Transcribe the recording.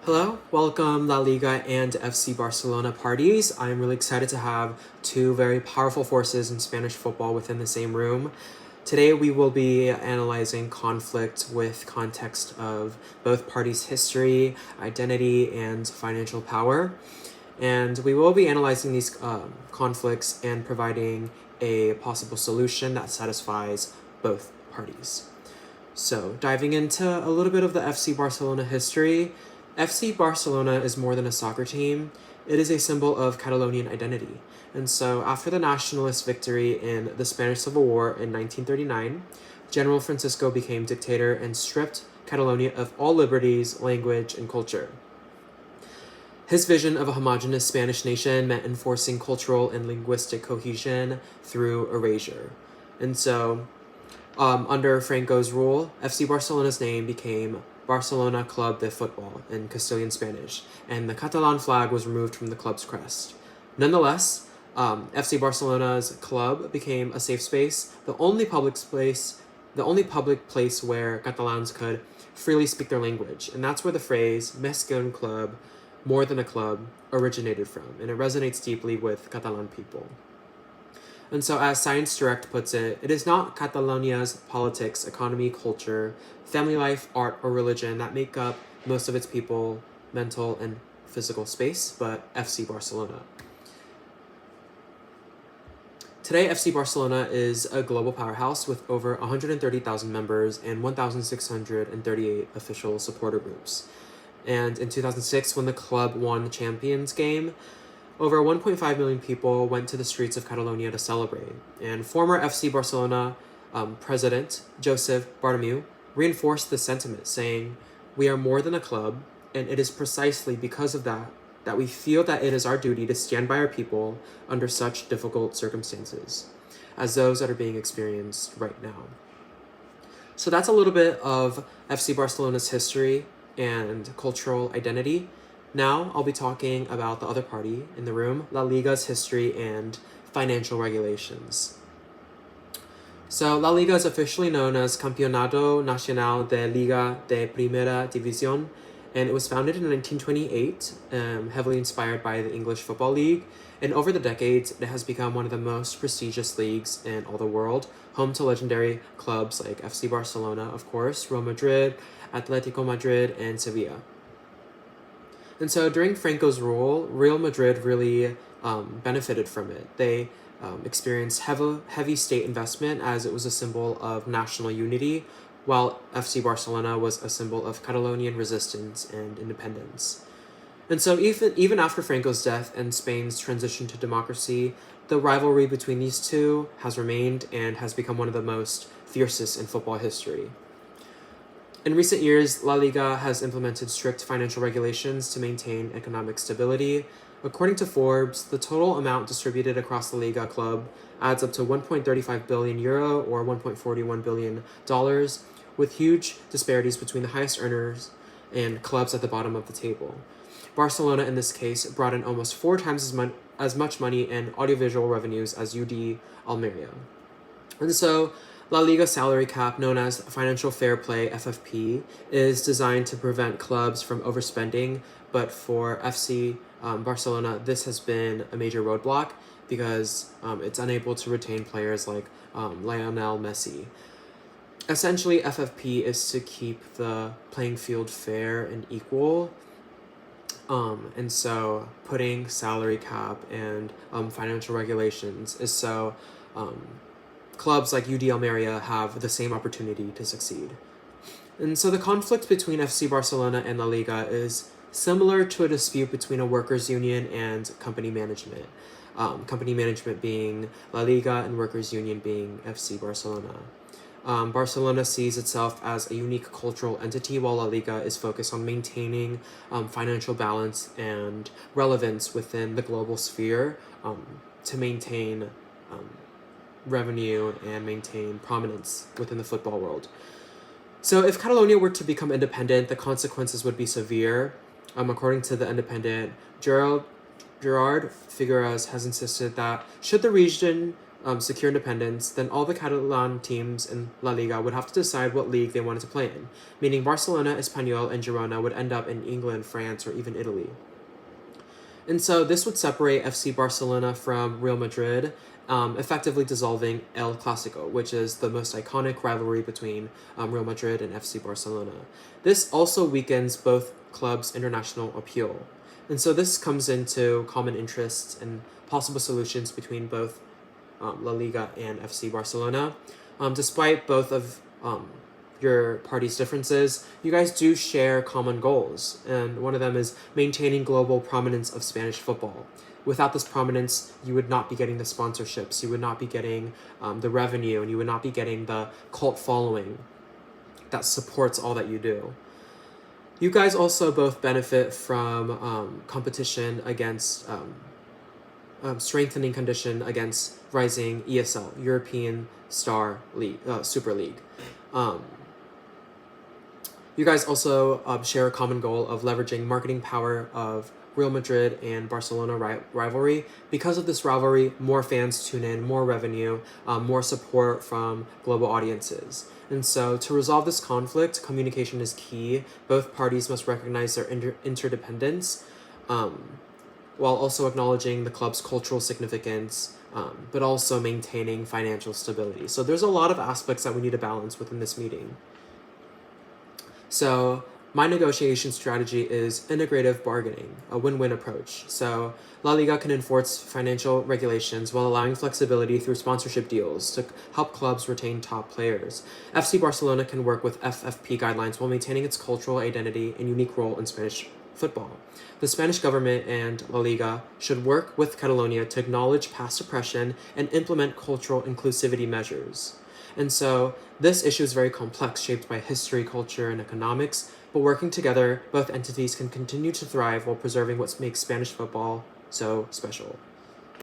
Hello, welcome La Liga and FC Barcelona parties. I'm really excited to have two very powerful forces in Spanish football within the same room. Today we will be analyzing conflict with context of both parties' history, identity, and financial power. And we will be analyzing these conflicts and providing a possible solution that satisfies both parties. So, diving into a little bit of the FC Barcelona history, FC Barcelona is more than a soccer team, it is a symbol of Catalonian identity. And so, after the nationalist victory in the Spanish Civil War in 1939, General Francisco became dictator and stripped Catalonia of all liberties, language, and culture. His vision of a homogenous Spanish nation meant enforcing cultural and linguistic cohesion through erasure. And so, under Franco's rule, FC Barcelona's name became Barcelona Club de Football in Castilian Spanish, and the Catalan flag was removed from the club's crest. Nonetheless, FC Barcelona's club became a safe space, the only public place where Catalans could freely speak their language, and that's where the phrase "Més que un club," more than a club, originated from, and it resonates deeply with Catalan people. And so, as Science Direct puts it, it is not Catalonia's politics, economy, culture, family life, art, or religion that make up most of its people, mental, and physical space, but FC Barcelona. Today, FC Barcelona is a global powerhouse with over 130,000 members and 1,638 official supporter groups. And in 2006, when the club won the Champions game, over 1.5 million people went to the streets of Catalonia to celebrate, and former FC Barcelona president Josep Bartomeu reinforced this sentiment, saying, "We are more than a club, and it is precisely because of that we feel that it is our duty to stand by our people under such difficult circumstances, as those that are being experienced right now." So that's a little bit of FC Barcelona's history and cultural identity. Now I'll be talking about the other party in the room, La Liga's history and financial regulations. So La Liga is officially known as Campeonato Nacional de Liga de Primera División, and it was founded in 1928, heavily inspired by the English Football League. And over the decades, it has become one of the most prestigious leagues in all the world, home to legendary clubs like FC Barcelona, of course, Real Madrid, Atletico Madrid, and Sevilla. And so during Franco's rule, Real Madrid really benefited from it. They experienced heavy state investment as it was a symbol of national unity, while FC Barcelona was a symbol of Catalonian resistance and independence. And so even after Franco's death and Spain's transition to democracy, the rivalry between these two has remained and has become one of the most fiercest in football history. In recent years, La Liga has implemented strict financial regulations to maintain economic stability. According to Forbes, the total amount distributed across the Liga club adds up to €1.35 billion or $1.41 billion, with huge disparities between the highest earners and clubs at the bottom of the table. Barcelona, in this case, brought in almost 4 times as much money in audiovisual revenues as UD Almeria. And so, La Liga salary cap, known as Financial Fair Play (FFP), is designed to prevent clubs from overspending, but for FC Barcelona, this has been a major roadblock because it's unable to retain players like Lionel Messi. Essentially, FFP is to keep the playing field fair and equal, and so putting salary cap and financial regulations is so clubs like UD Almeria have the same opportunity to succeed. And so the conflict between FC Barcelona and La Liga is similar to a dispute between a workers' union and company management. Company management being La Liga and workers' union being FC Barcelona. Barcelona sees itself as a unique cultural entity, while La Liga is focused on maintaining financial balance and relevance within the global sphere to maintain revenue and maintain prominence within the football world. So if Catalonia were to become independent, the consequences would be severe. According to The Independent, Gerard Figueres has insisted that should the region secure independence, then all the Catalan teams in La Liga would have to decide what league they wanted to play in, meaning Barcelona, Espanyol, and Girona would end up in England, France, or even Italy. And so this would separate FC Barcelona from Real Madrid, effectively dissolving El Clasico, which is the most iconic rivalry between Real Madrid and FC Barcelona. This also weakens both clubs' international appeal. And so this comes into common interests and possible solutions between both La Liga and FC Barcelona. Despite both of your party's differences, you guys do share common goals, and one of them is maintaining global prominence of Spanish football. Without this prominence, you would not be getting the sponsorships, you would not be getting the revenue, and you would not be getting the cult following that supports all that you do. You guys also both benefit from competition against strengthening condition against rising ESL, European Star League, Super League. You guys also share a common goal of leveraging marketing power of Real Madrid and Barcelona rivalry. Because of this rivalry, more fans tune in, more revenue, more support from global audiences. And so to resolve this conflict, communication is key. Both parties must recognize their interdependence, while also acknowledging the club's cultural significance, but also maintaining financial stability. So there's a lot of aspects that we need to balance within this meeting. So my negotiation strategy is integrative bargaining, a win-win approach. So La Liga can enforce financial regulations while allowing flexibility through sponsorship deals to help clubs retain top players. FC Barcelona can work with FFP guidelines while maintaining its cultural identity and unique role in Spanish football. The Spanish government and La Liga should work with Catalonia to acknowledge past oppression and implement cultural inclusivity measures. And so this issue is very complex, shaped by history, culture, and economics, but working together, both entities can continue to thrive while preserving what makes Spanish football so special.